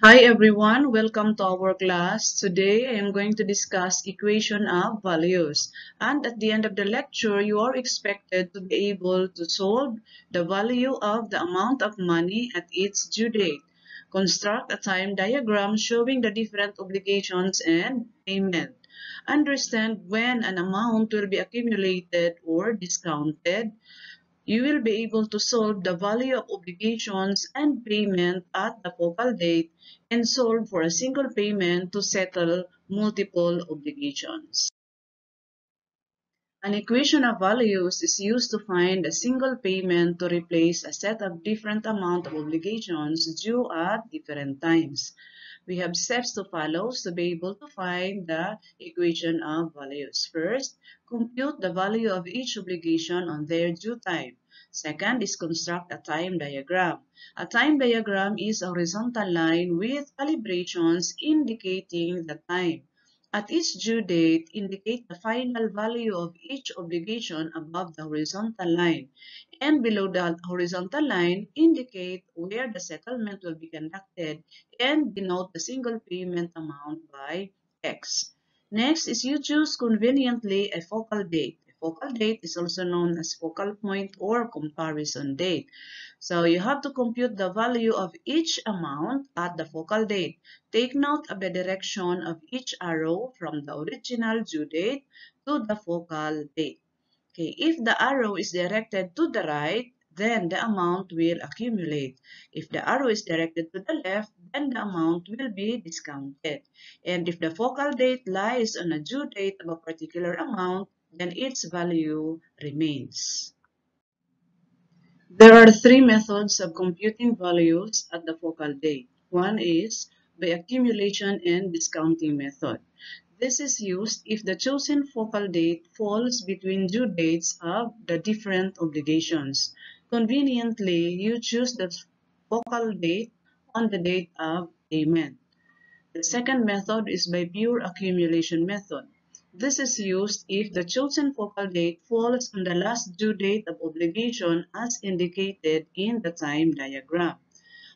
Hi everyone, welcome to our class. Today I am going to discuss equation of values, and at the end of the lecture you are expected to be able to solve the value of the amount of money at its due date. Construct a time diagram showing the different obligations and payment. Understand when an amount will be accumulated or discounted. You will be able to solve the value of obligations and payment at the focal date and solve for a single payment to settle multiple obligations. An equation of values is used to find a single payment to replace a set of different amount of obligations due at different times. We have steps to follow to be able to find the equation of values. First, compute the value of each obligation on their due time. Second is construct a time diagram. A time diagram is a horizontal line with calibrations indicating the time. At each due date, indicate the final value of each obligation above the horizontal line, and below the horizontal line, indicate where the settlement will be conducted and denote the single payment amount by X. Next is you choose conveniently a focal date. A focal date is also known as focal point or comparison date. So you have to compute the value of each amount at the focal date. Take note of the direction of each arrow from the original due date to the focal date. Okay, if the arrow is directed to the right, then the amount will accumulate. If the arrow is directed to the left, then the amount will be discounted. And if the focal date lies on a due date of a particular amount, then its value remains. There are three methods of computing values at the focal date. One is by accumulation and discounting method. This is used if the chosen focal date falls between due dates of the different obligations. Conveniently, you choose the focal date on the date of payment. The second method is by pure accumulation method. This is used if the chosen focal date falls on the last due date of obligation as indicated in the time diagram,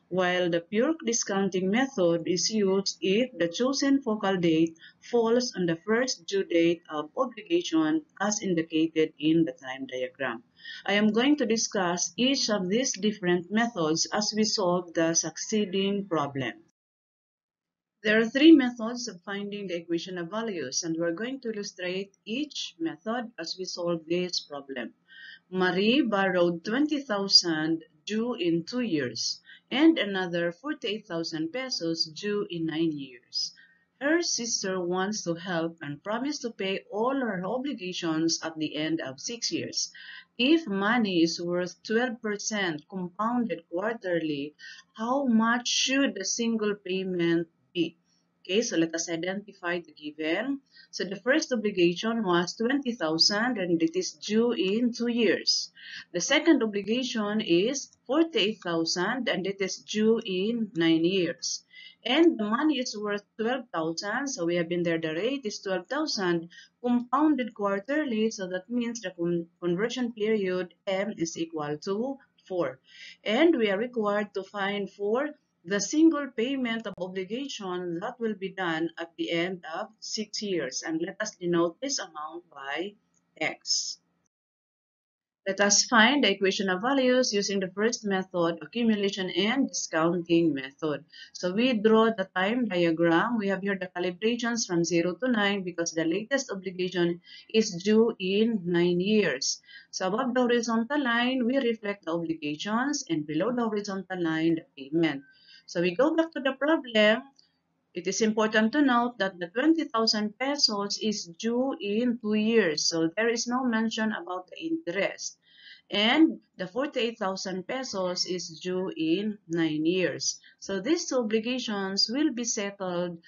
while the pure discounting method is used if the chosen focal date falls on the first due date of obligation as indicated in the time diagram. I am going to discuss each of these different methods as we solve the succeeding problem. There are three methods of finding the equation of values, and we're going to illustrate each method as we solve this problem. Marie borrowed 20,000 due in 2 years and another 48,000 pesos due in 9 years. Her sister wants to help and promised to pay all her obligations at the end of 6 years. If money is worth 12% compounded quarterly, how much should the single payment be? Okay, so let us identify the given. So the first obligation was 20,000 and it is due in 2 years. The second obligation is 48,000 and it is due in 9 years. And the money is worth 12,000, so we have been there, the rate is 12,000 compounded quarterly, so that means the conversion period M is equal to 4. And we are required to find for the single payment of obligation that will be done at the end of 6 years. And let us denote this amount by X. Let us find the equation of values using the first method, accumulation and discounting method. So we draw the time diagram. We have here the calibrations from 0 to 9 because the latest obligation is due in 9 years. So above the horizontal line, we reflect the obligations, and below the horizontal line, the payment. So we go back to the problem. It is important to note that the 20,000 pesos is due in 2 years, so there is no mention about the interest. And the 48,000 pesos is due in 9 years. So these two obligations will be settled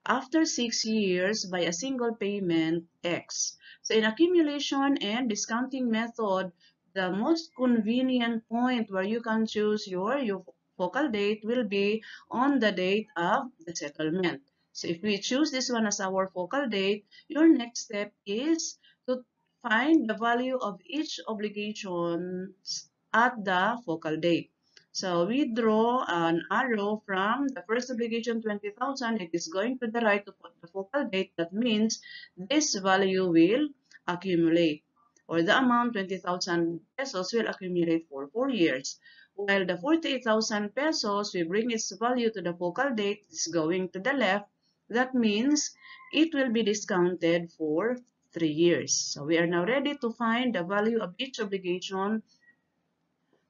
after 6 years by a single payment X. So in accumulation and discounting method, the most convenient point where you can choose your focal date will be on the date of the settlement. So if we choose this one as our focal date, your next step is to find the value of each obligation at the focal date. So we draw an arrow from the first obligation 20,000. It is going to the right to the focal date. That means this value will accumulate, or the amount 20,000 pesos will accumulate for 4 years. While the 48,000 pesos, we bring its value to the focal date, is going to the left. That means it will be discounted for 3 years. So we are now ready to find the value of each obligation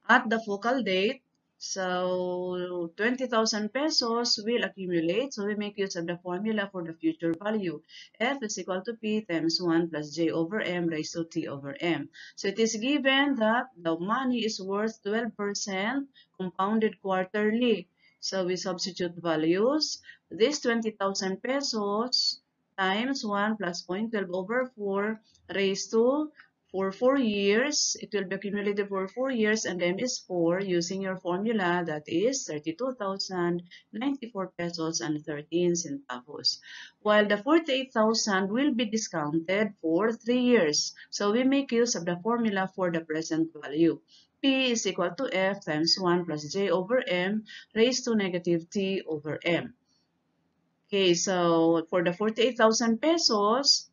at the focal date. So 20,000 pesos will accumulate. So we make use of the formula for the future value. F is equal to P times 1 plus J over M raised to T over M. So it is given that the money is worth 12% compounded quarterly. So we substitute values. This 20,000 pesos times 1 plus 0.12 over 4 raised to for 4 years. It will be accumulated for 4 years, and M is 4 using your formula, that is 32,094 pesos and 13 centavos. While the 48,000 will be discounted for 3 years. So we make use of the formula for the present value. P is equal to F times 1 plus J over M raised to negative T over M. Okay, so for the 48,000 pesos,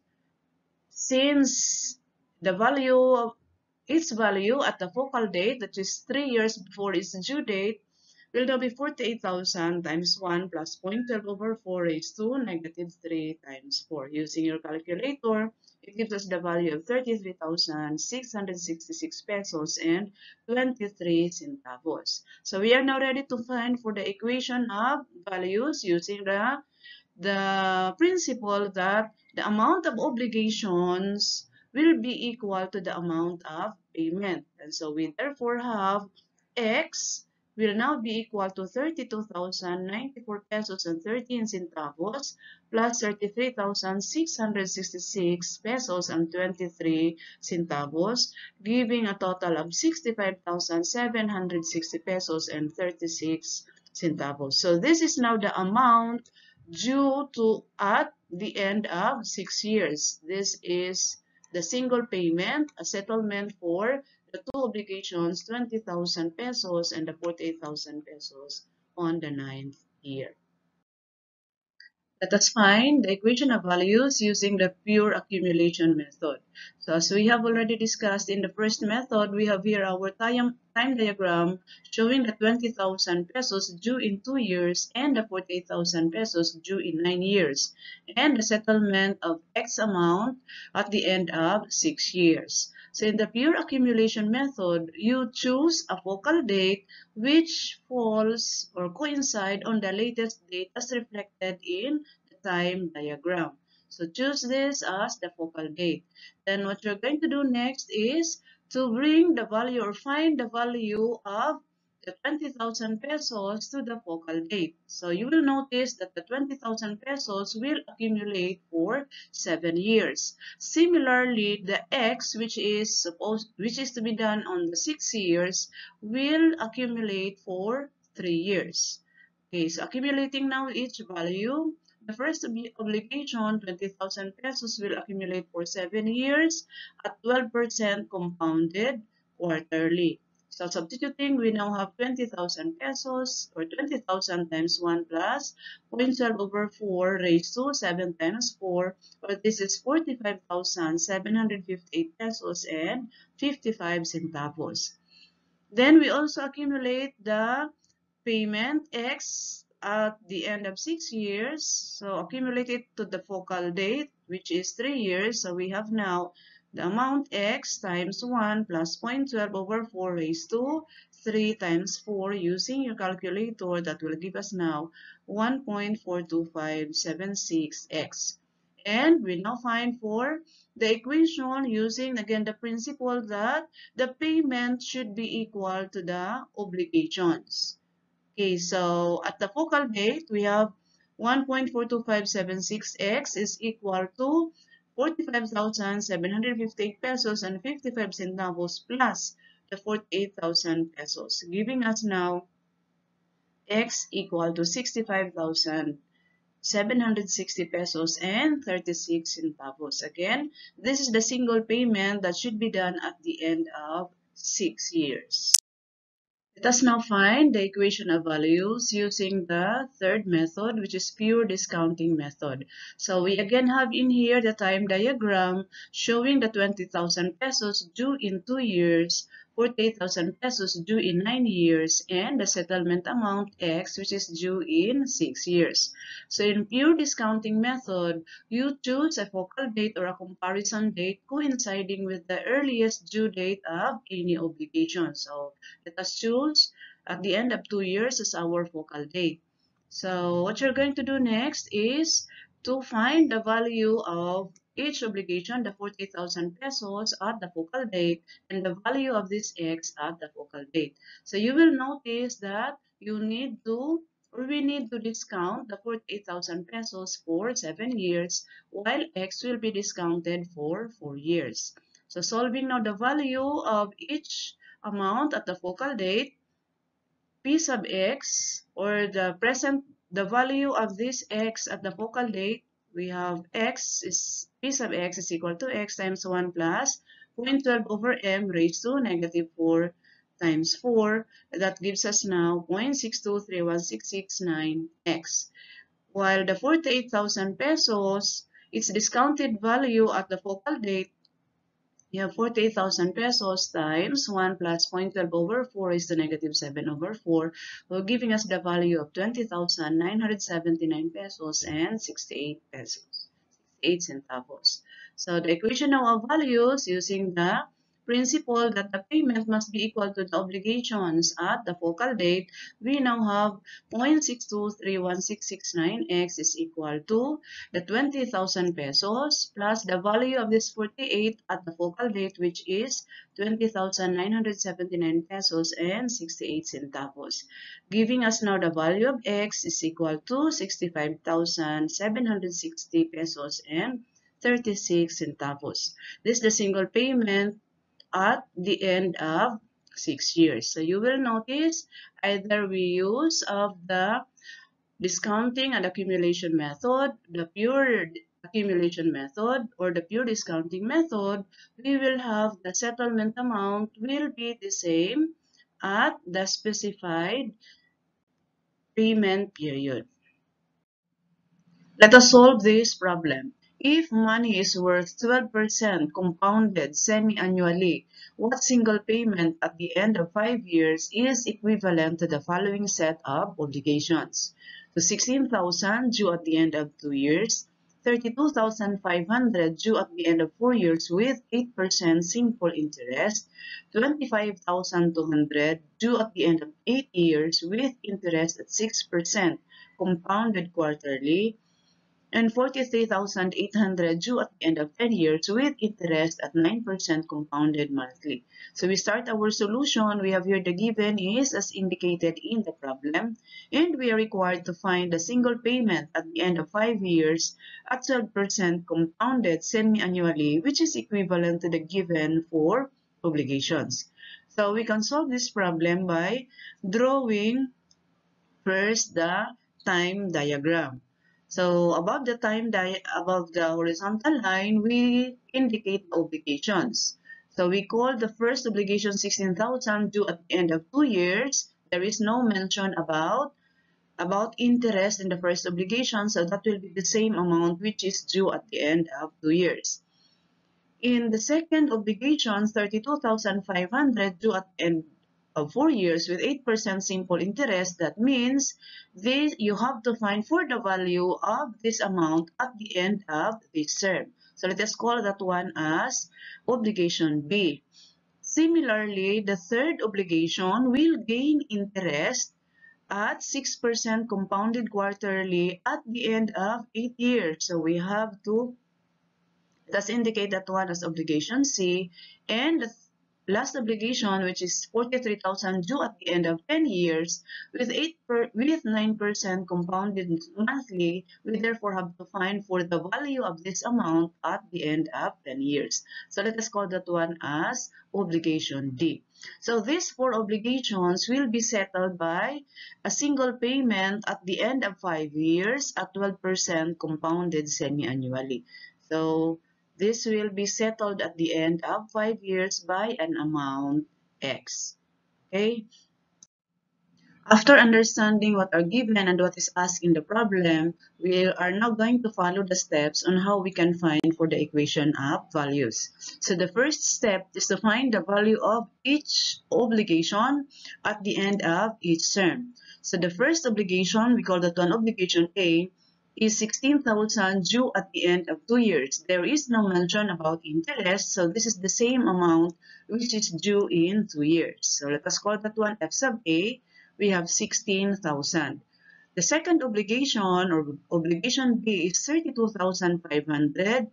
since the value of its value at the focal date, that is 3 years before its due date, will now be 48,000 times 1 plus 0.12 over 4 raised to negative 3 times 4. Using your calculator, it gives us the value of 33,666 pesos and 23 centavos. So we are now ready to find for the equation of values using the principle that the amount of obligations will be equal to the amount of payment. And so we therefore have X will now be equal to 32,094 pesos and 13 centavos plus 33,666 pesos and 23 centavos, giving a total of 65,760 pesos and 36 centavos. So this is now the amount due to at the end of 6 years. This is the single payment, a settlement for the two obligations, 20,000 pesos and the 48,000 pesos on the 9th year. Let us find the equation of values using the pure accumulation method. So as we have already discussed in the first method, we have here our time diagram showing the 20,000 pesos due in 2 years and the 48,000 pesos due in 9 years, and the settlement of X amount at the end of 6 years. So in the pure accumulation method, you choose a focal date which falls or coincide on the latest date as reflected in the time diagram. So choose this as the focal date. Then what you're going to do next is to bring the value or find the value of the 20,000 pesos to the focal date. So you will notice that the 20,000 pesos will accumulate for 7 years. Similarly, the X, which is to be done on the 6 years, will accumulate for 3 years. Okay, so accumulating now each value. The first obligation, 20,000 pesos, will accumulate for 7 years at 12% compounded quarterly. So substituting, we now have 20,000 pesos, or 20,000 times 1 plus 0.12 over 4 raised to 7 times 4, or this is 45,758 pesos and 55 centavos. Then we also accumulate the payment X at the end of 6 years. So accumulate it to the focal date, which is 3 years. So we have now the amount X times 1 plus 0.12 over 4 raised to 3 times 4 using your calculator. That will give us now 1.42576X. And we now find for the equation using again the principle that the payment should be equal to the obligations. Okay, so at the focal date, we have 1.42576X is equal to 45,758 pesos and 55 centavos plus the 48,000 pesos, giving us now X equal to 65,760 pesos and 36 centavos. Again, this is the single payment that should be done at the end of 6 years. Let us now find the equation of values using the third method, which is pure discounting method. So we again have in here the time diagram showing the 20,000 pesos due in 2 years, 48,000 pesos due in 9 years, and the settlement amount X, which is due in 6 years. So in pure discounting method, you choose a focal date or a comparison date coinciding with the earliest due date of any obligation. So let us choose at the end of 2 years as our focal date. So what you're going to do next is to find the value of each obligation, the 40,000 pesos at the focal date, and the value of this X at the focal date. So you will notice that we need to discount the 48,000 pesos for 7 years, while X will be discounted for 4 years. So solving now the value of each amount at the focal date, P sub x, or the value of this x at the focal date, we have P sub x is equal to x times 1 plus 0.12 over m raised to negative 4 times 4. That gives us now 0.6231669x. While the 48,000 pesos, its discounted value at the focal date, you have 48,000 pesos times 1 plus 0.12 over 4 is to negative 7 over 4, giving us the value of 20,979 pesos and 68 pesos, 68 centavos. So the equation now of values using the principle that the payment must be equal to the obligations at the focal date, we now have 0.62316669x is equal to the 20,000 pesos plus the value of this 48 at the focal date, which is 20,979 pesos and 68 centavos, giving us now the value of x is equal to 65,760 pesos and 36 centavos. This is the single payment at the end of 6 years. So you will notice either we use of the discounting and accumulation method, the pure accumulation method, or the pure discounting method, we will have the settlement amount will be the same at the specified payment period. Let us solve this problem. If money is worth 12% compounded semi-annually, what single payment at the end of 5 years is equivalent to the following set of obligations? So 16,000 due at the end of 2 years, 32,500 due at the end of 4 years with 8% simple interest, 25,200 due at the end of 8 years with interest at 6% compounded quarterly, and 43,800 due at the end of 10 years with interest at 9% compounded monthly. So we start our solution. We have here the given is as indicated in the problem, and we are required to find the single payment at the end of 5 years at 12% compounded semi-annually, which is equivalent to the given for obligations. So we can solve this problem by drawing first the time diagram. So above the horizontal line, we indicate the obligations. So we call the first obligation 16,000 due at the end of 2 years. There is no mention about interest in the first obligation, so that will be the same amount which is due at the end of 2 years. In the second obligation, 32,500 due at the end of 4 years with 8% simple interest. That means you have to find for the value of this amount at the end of this term. So let us call that one as obligation B. Similarly, the third obligation will gain interest at 6% compounded quarterly at the end of 8 years. So we have to thus indicate that one as obligation C, and the last obligation, which is 43,000 due at the end of 10 years with 9% compounded monthly, we therefore have to find for the value of this amount at the end of 10 years. So let us call that one as obligation D. So these 4 obligations will be settled by a single payment at the end of 5 years at 12% compounded semi-annually. So this will be settled at the end of 5 years by an amount X. Okay? After understanding what are given and what is asked in the problem, we are now going to follow the steps on how we can find for the equation of values. So the first step is to find the value of each obligation at the end of each term. So the first obligation, we call that one obligation A, is 16,000 due at the end of 2 years. There is no mention about interest, so this is the same amount which is due in 2 years. So let us call that one F sub A. We have 16,000. The second obligation or obligation B is 32,500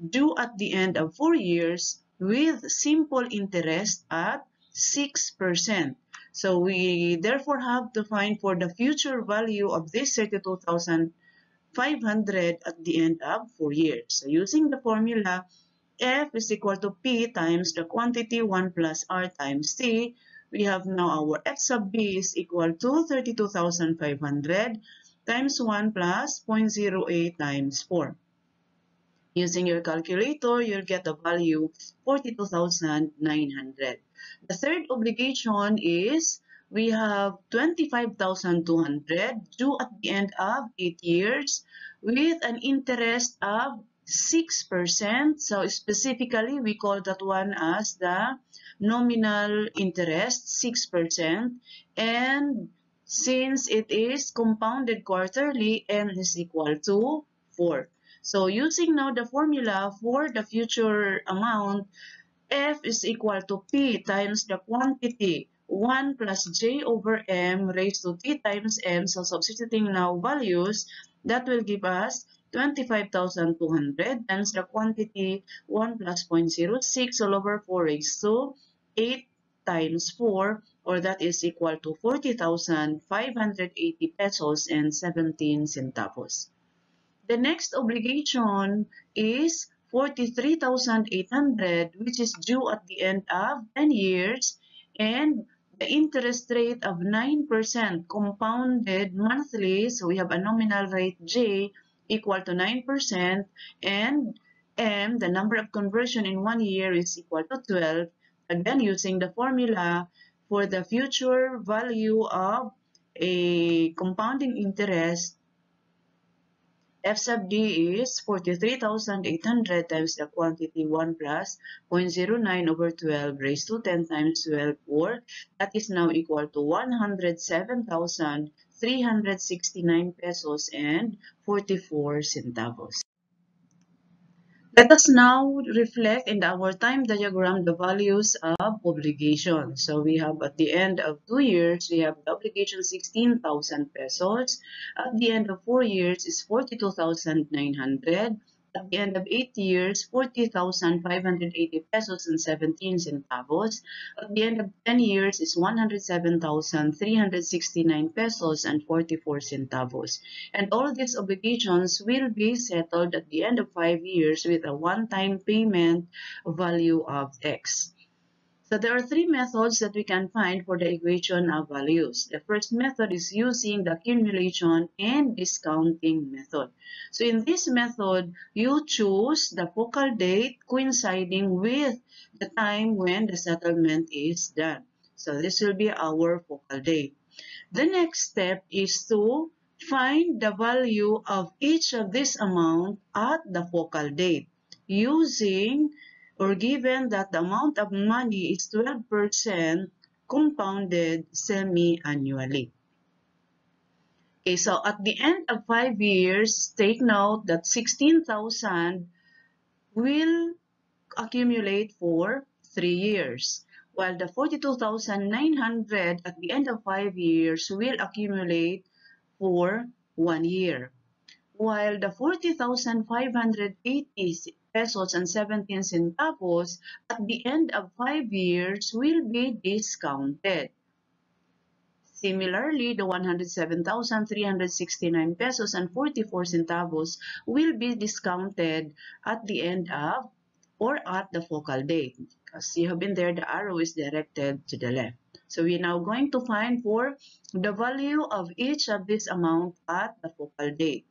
due at the end of 4 years with simple interest at 6%. So we therefore have to find for the future value of this 32,500 at the end of 4 years. So using the formula, F is equal to P times the quantity 1 plus R times T. We have now our F sub B is equal to 32,500 times 1 plus 0.08 times 4. Using your calculator, you'll get the value 42,900. The third obligation is we have 25,200 due at the end of 8 years with an interest of 6%. So specifically, we call that one as the nominal interest, 6%. And since it is compounded quarterly, n is equal to 4. So using now the formula for the future amount, F is equal to P times the quantity 1 plus J over M raised to T times M. So substituting now values, that will give us 25,200 times the quantity 1 plus 0.06 all over 4 raised to 8 times 4, or that is equal to 40,580 pesos and 17 centavos. The next obligation is 43,800, which is due at the end of 10 years, and the interest rate of 9% compounded monthly. So we have a nominal rate J equal to 9%, and M, the number of conversion in 1 year, is equal to 12. Again, using the formula for the future value of a compounding interest, F sub D is 43,800 times the quantity 1 plus 0.09 over 12 raised to 10 times 12, or that is now equal to 107,369 pesos and 44 centavos. Let us now reflect in our time diagram the values of obligation. So we have at the end of 2 years, we have the obligation 16,000 pesos. At the end of 4 years is 42,900. At the end of 8 years, 40,580 pesos and 17 centavos. At the end of 10 years is 107,369 pesos and 44 centavos. And all these obligations will be settled at the end of 5 years with a one-time payment value of X. So there are three methods that we can find for the equation of values. The first method is using the accumulation and discounting method. So in this method, you choose the focal date coinciding with the time when the settlement is done. So this will be our focal date. The next step is to find the value of each of this amount at the focal date using or given that the amount of money is 12% compounded semi-annually. Okay, so at the end of 5 years, take note that 16,000 will accumulate for 3 years, while the 42,900 at the end of 5 years will accumulate for 1 year, while the 40,580 pesos and 17 centavos at the end of 5 years will be discounted. Similarly, the 107,369 pesos and 44 centavos will be discounted at the end of or at the focal date. As you have been there, the arrow is directed to the left. So we are now going to find for the value of each of this amount at the focal date.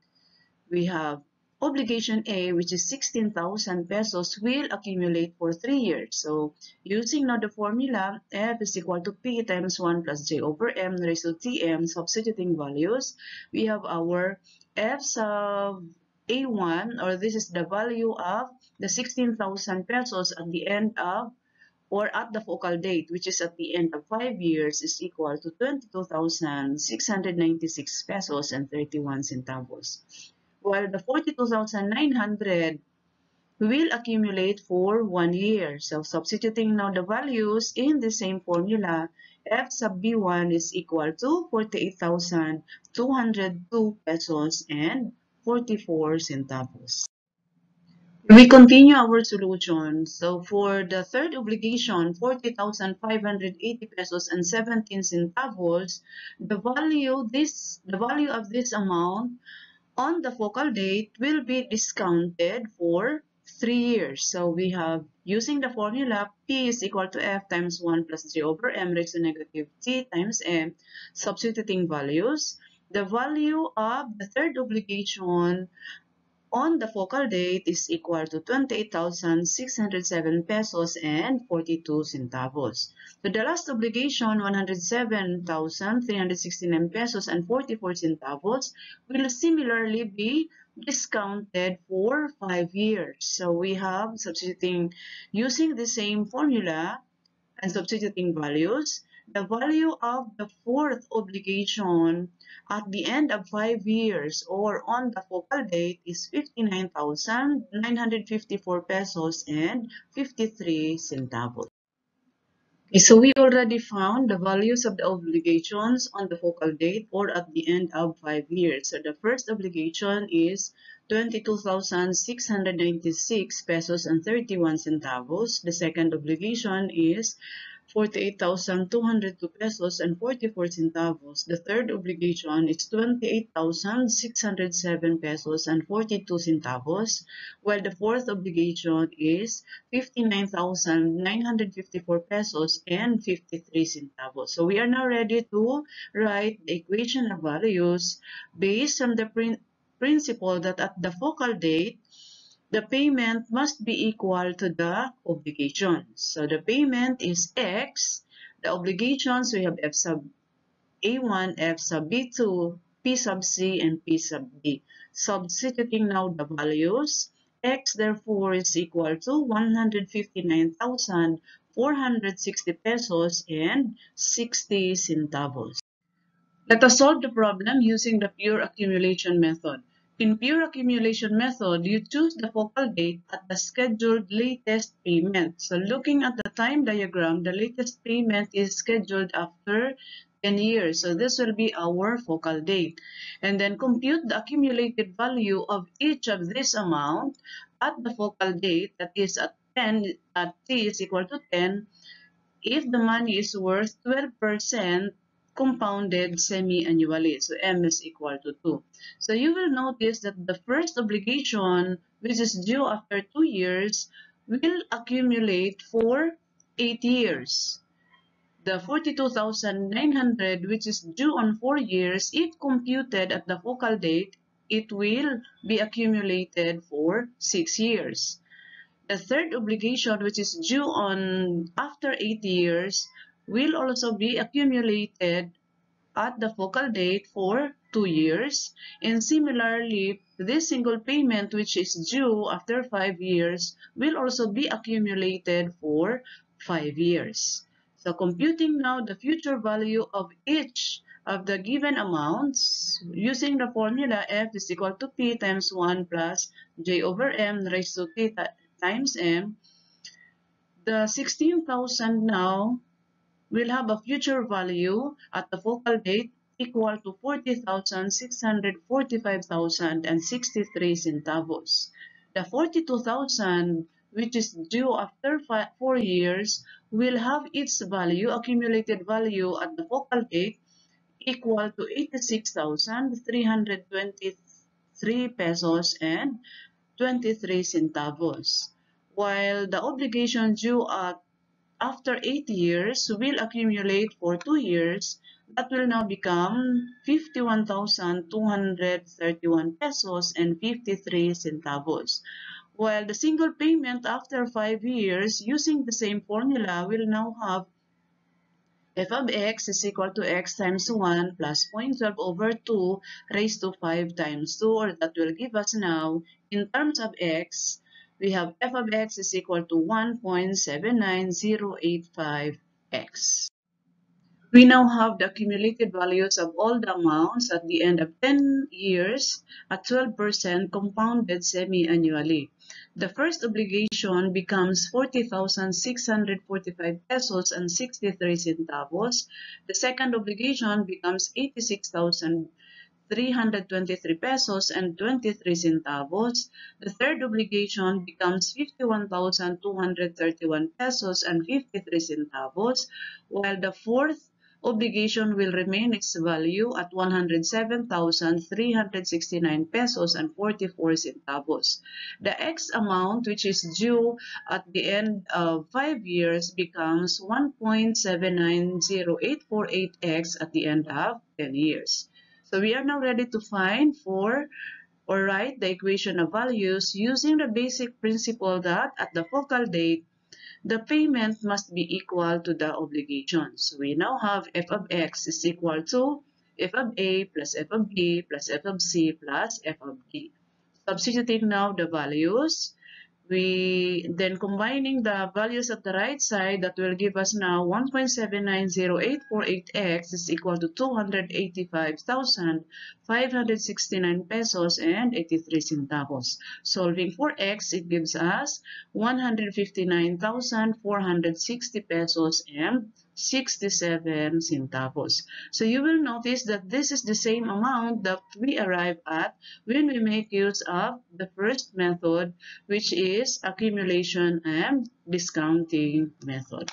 We have obligation A, which is 16,000 pesos, will accumulate for 3 years. So, using now the formula, F is equal to P times 1 plus J over M raised to Tm, substituting values, we have our F sub A1, or this is the value of the 16,000 pesos at the end of, or at the focal date, which is at the end of 5 years, is equal to 22,696 pesos and 31 centavos. While the 42,900 will accumulate for 1 year. So, substituting now the values in the same formula, F sub B1 is equal to 48,202 pesos and 44 centavos. We continue our solution. So, for the third obligation, 40,580 pesos and 17 centavos, the value of this amount on the focal date will be discounted for 3 years. So we have, using the formula, P is equal to F times 1 plus J over M raised to negative T times M, substituting values. The value of the third obligation on the focal date is equal to 28,607 pesos and 42 centavos. So the last obligation, 107,369 pesos and 44 centavos, will similarly be discounted for 5 years. So we have substituting, using the same formula and substituting values, the value of the fourth obligation at the end of 5 years or on the focal date is 59,954 pesos and 53 centavos. Okay, so we already found the values of the obligations on the focal date or at the end of 5 years. So the first obligation is 22,696 pesos and 31 centavos. The second obligation is 48,202 pesos and 44 centavos. The third obligation is 28,607 pesos and 42 centavos, while the fourth obligation is 59,954 pesos and 53 centavos. So we are now ready to write the equation of values based on the principle that at the focal date, the payment must be equal to the obligations. So the payment is X. The obligations, we have F sub A1, F sub B2, P sub C, and P sub D. Substituting now the values, X therefore is equal to 159,460 pesos and 60 centavos. Let us solve the problem using the pure accumulation method. In pure accumulation method, you choose the focal date at the scheduled latest payment. So looking at the time diagram, the latest payment is scheduled after 10 years. So this will be our focal date. And then compute the accumulated value of each of this amount at the focal date, that is at 10, at T is equal to 10, if the money is worth 12% compounded semi-annually. So M is equal to 2. So you will notice that the first obligation, which is due after 2 years, will accumulate for 8 years. The 42,900, which is due on 4 years, if computed at the focal date, it will be accumulated for 6 years. The third obligation, which is due on after 8 years, will also be accumulated at the focal date for 2 years. And similarly, this single payment, which is due after 5 years, will also be accumulated for 5 years. So computing now the future value of each of the given amounts using the formula F is equal to P times 1 plus J over M raised to T times M, the 16,000 now will have a future value at the focal date equal to 40,645,063 centavos. The 42,000, which is due after 4 years, will have its value, accumulated value at the focal date equal to 86,323 pesos and 23 centavos. While the obligation due after 8 years will accumulate for 2 years, that will now become 51,231 pesos and 53 centavos. While the single payment after 5 years using the same formula will now have f of x is equal to x times 1 plus 0.12 over 2 raised to 5 times 2, or that will give us now, in terms of x, we have f of x is equal to 1.79085x. We now have the accumulated values of all the amounts at the end of 10 years at 12% compounded semi-annually. The first obligation becomes 40,645 pesos and 63 centavos. The second obligation becomes 86,323 pesos and 23 centavos. The third obligation becomes 51,231 pesos and 53 centavos, while the fourth obligation will remain its value at 107,369 pesos and 44 centavos. The X amount, which is due at the end of 5 years, becomes 1.790848X at the end of 10 years. So we are now ready to find for or write the equation of values using the basic principle that at the focal date, the payment must be equal to the obligation. So we now have f of x is equal to f of a plus f of b plus f of c plus f of d. Substituting now the values, we then combining the values at the right side, that will give us now 1.790848x is equal to 285,569 pesos and 83 centavos. Solving for x, it gives us 159,460 pesos and 67 centavos. So you will notice that this is the same amount that we arrive at when we make use of the first method, which is accumulation and discounting method.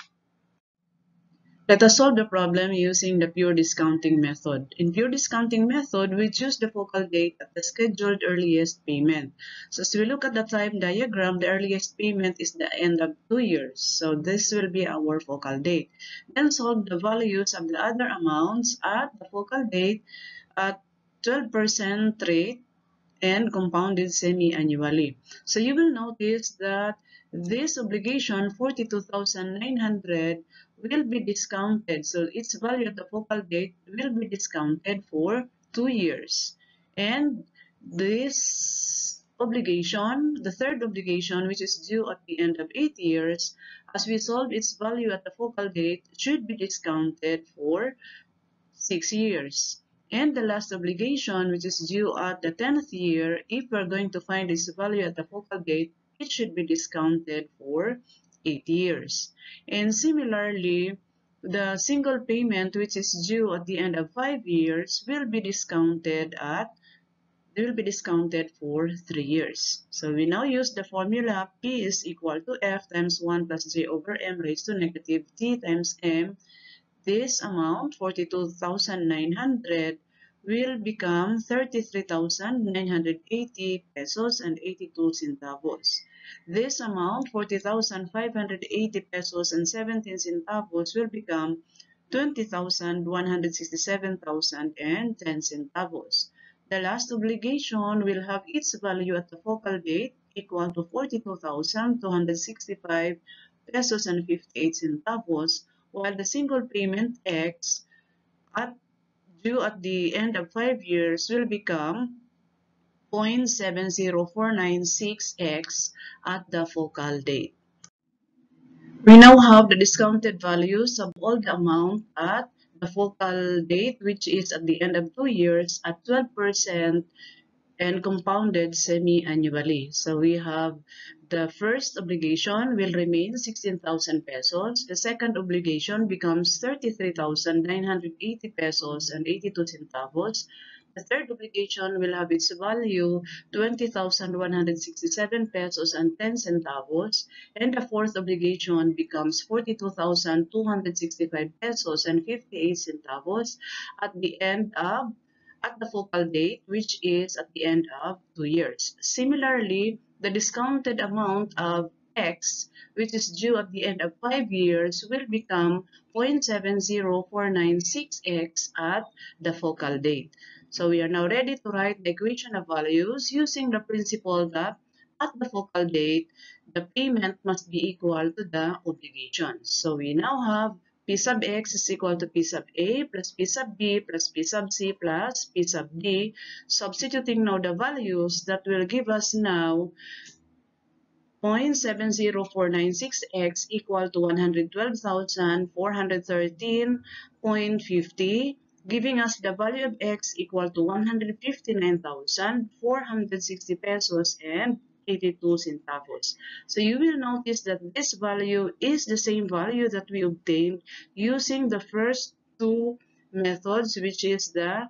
Let us solve the problem using the pure discounting method. In pure discounting method, we choose the focal date at the scheduled earliest payment. So as we look at the time diagram, the earliest payment is the end of 2 years. So this will be our focal date. Then solve the values of the other amounts at the focal date at 12% rate and compounded semi-annually. So you will notice that this obligation, 42,900, will be discounted. So its value at the focal date will be discounted for 2 years. And this obligation, the third obligation, which is due at the end of 8 years, as we solve its value at the focal date, should be discounted for 6 years. And the last obligation, which is due at the 10th year, if we're going to find its value at the focal date, it should be discounted for 8 years. And similarly, the single payment, which is due at the end of 5 years, will be discounted for 3 years. So we now use the formula P is equal to F times 1 plus J over M raised to negative T times M. This amount, 42,900, will become 33,980 pesos and 82 centavos. This amount, 40,580 pesos and 17 centavos, will become 20,167,010 centavos. The last obligation will have its value at the focal date equal to 42,265 pesos and 58 centavos, while the single payment X due at the end of 5 years will become 0.70496X at the focal date. We now have the discounted values of all the amount at the focal date, which is at the end of 2 years at 12% and compounded semi-annually. So we have the first obligation will remain 16,000 pesos. The second obligation becomes 33,980 pesos and 82 centavos. The third obligation will have its value 20,167 pesos and 10 centavos. And the fourth obligation becomes 42,265 pesos and 58 centavos at the focal date, which is at the end of 2 years. Similarly, the discounted amount of x, which is due at the end of 5 years, will become 0.70496x at the focal date. So we are now ready to write the equation of values using the principle that at the focal date, the payment must be equal to the obligations. So we now have P sub x is equal to P sub A plus P sub B plus P sub C plus P sub D. Substituting now the values, that will give us now 0.70496x equal to 112,413.50, giving us the value of x equal to 159,460 pesos and 82 centavos. So you will notice that this value is the same value that we obtained using the first two methods, which is the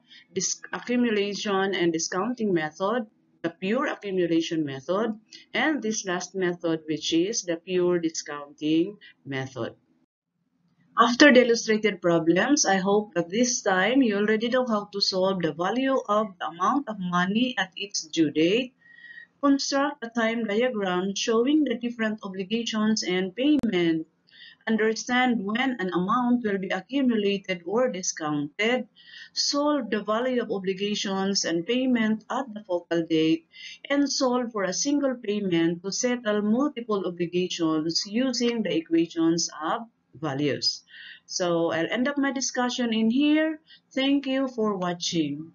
accumulation and discounting method, the pure accumulation method, and this last method, which is the pure discounting method. After the illustrated problems, I hope that this time you already know how to solve the value of the amount of money at its due date. Construct a time diagram showing the different obligations and payment. Understand when an amount will be accumulated or discounted. Solve the value of obligations and payment at the focal date. And solve for a single payment to settle multiple obligations using the equations of values. So I'll end up my discussion in here. Thank you for watching.